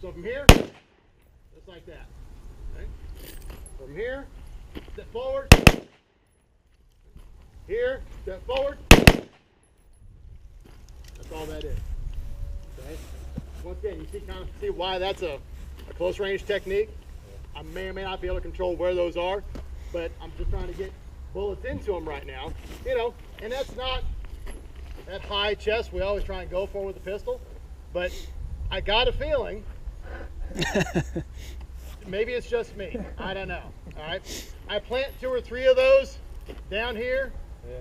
So from here, just like that. Okay? From here, step forward. Here, step forward. That's all that is. Okay? Once again, you see why that's a close range technique. I may or may not be able to control where those are, but I'm just trying to get bullets into them right now. You know, and that's not that high chest we always try and go for with the pistol, but I got a feeling, maybe it's just me, I don't know. All right, I plant 2 or 3 of those down here. Yeah.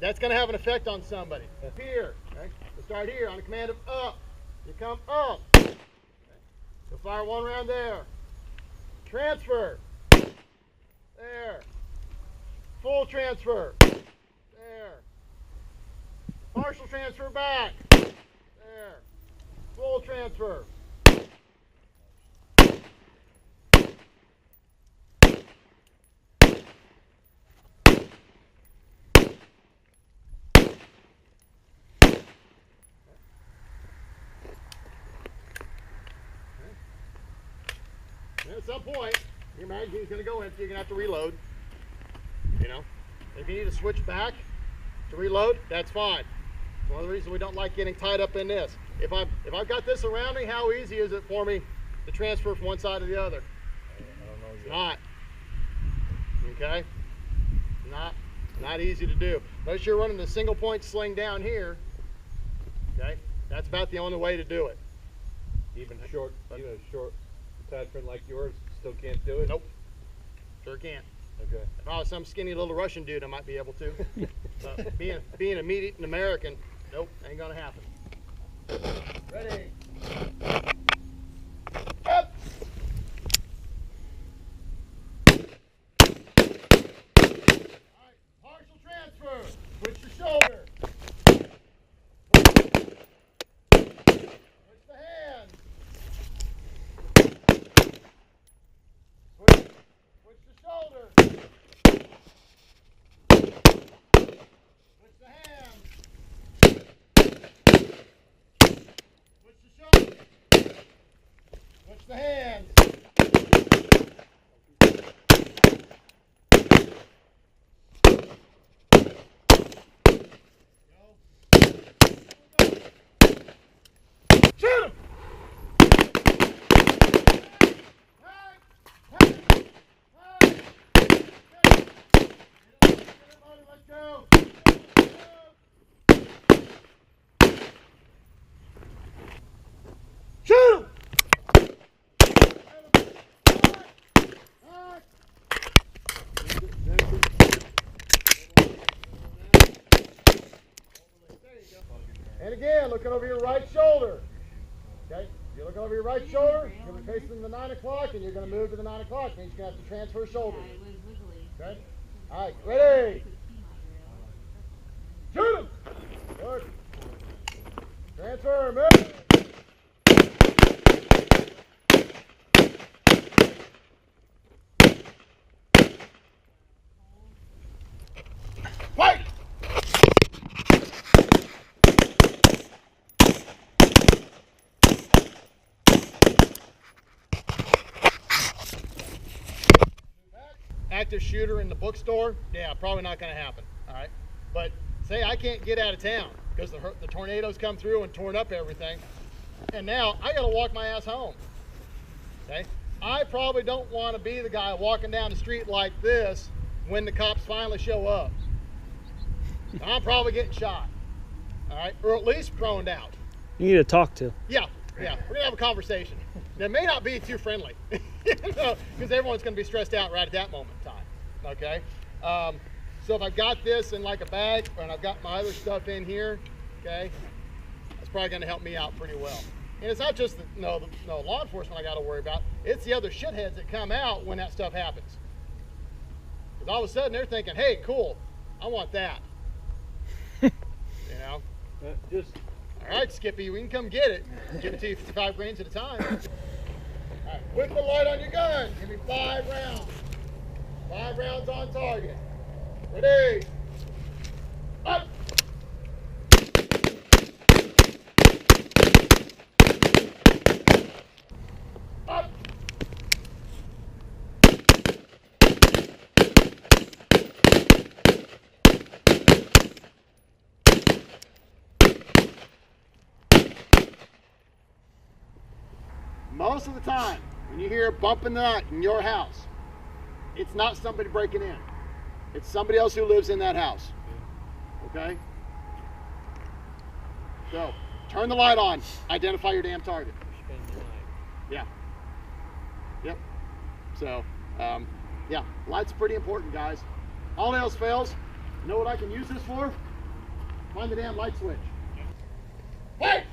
That's going to have an effect on somebody. Here, okay? So start here on the command of up. You come up. Okay. You'll fire 1 round there. Transfer. There. Full transfer. There. Partial transfer back. There. Full transfer. And at some point, your magazine's going to go empty. You're going to have to reload. You know, if you need to switch back to reload, that's fine. It's one of the reasons we don't like getting tied up in this. If I've got this around me, how easy is it for me to transfer from one side to the other? I don't know. It's not. Okay? Not easy to do. Unless you're running a single point sling down here, okay? That's about the only way to do it. Even a short attachment like yours still can't do it? Nope. Sure can't. Okay. If I was some skinny little Russian dude, I might be able to. Being a meat-eating American, nope, ain't gonna happen. Ready. Up. All right, partial transfer. Switch your shoulder. Switch the hand. Switch the shoulder. Switch the hand. Switch the shoulder. Switch the hand. Shoot him! Let's go! Shoot him! And again, looking over your right shoulder. Okay? You're looking over your right shoulder, you're going to be facing the 9 o'clock, and you're going to move to the 9 o'clock. Means you're going to have to transfer shoulders. Okay? All right, ready? Shoot him! Good. Transfer, move! Fight! Active shooter in the bookstore, yeah, probably not going to happen. All right, but say I can't get out of town because the tornadoes come through and torn up everything, and now I got to walk my ass home. Okay, I probably don't want to be the guy walking down the street like this when the cops finally show up. I'm probably getting shot. All right, or at least thrown out. You need to talk to. Yeah, we're gonna have a conversation. It may not be too friendly, because everyone's gonna be stressed out right at that moment in time. Okay, so if I've got this in like a bag, and I've got my other stuff in here, okay, that's probably gonna help me out pretty well. And it's not just the law enforcement I got to worry about. It's the other shitheads that come out when that stuff happens. Because all of a sudden they're thinking, "Hey, cool, I want that." You know. Just. All right, Skippy, we can come get it. Give it to you 55 grains at a time. All right, whip the light on your gun. Give me 5 rounds. 5 rounds on target. Ready? Up. Most of the time, when you hear a bump in the night in your house, it's not somebody breaking in. It's somebody else who lives in that house. Okay? So, turn the light on. Identify your damn target. Yeah. Yep. So, yeah, light's pretty important, guys. All else fails, you know what I can use this for? Find the damn light switch. Hey!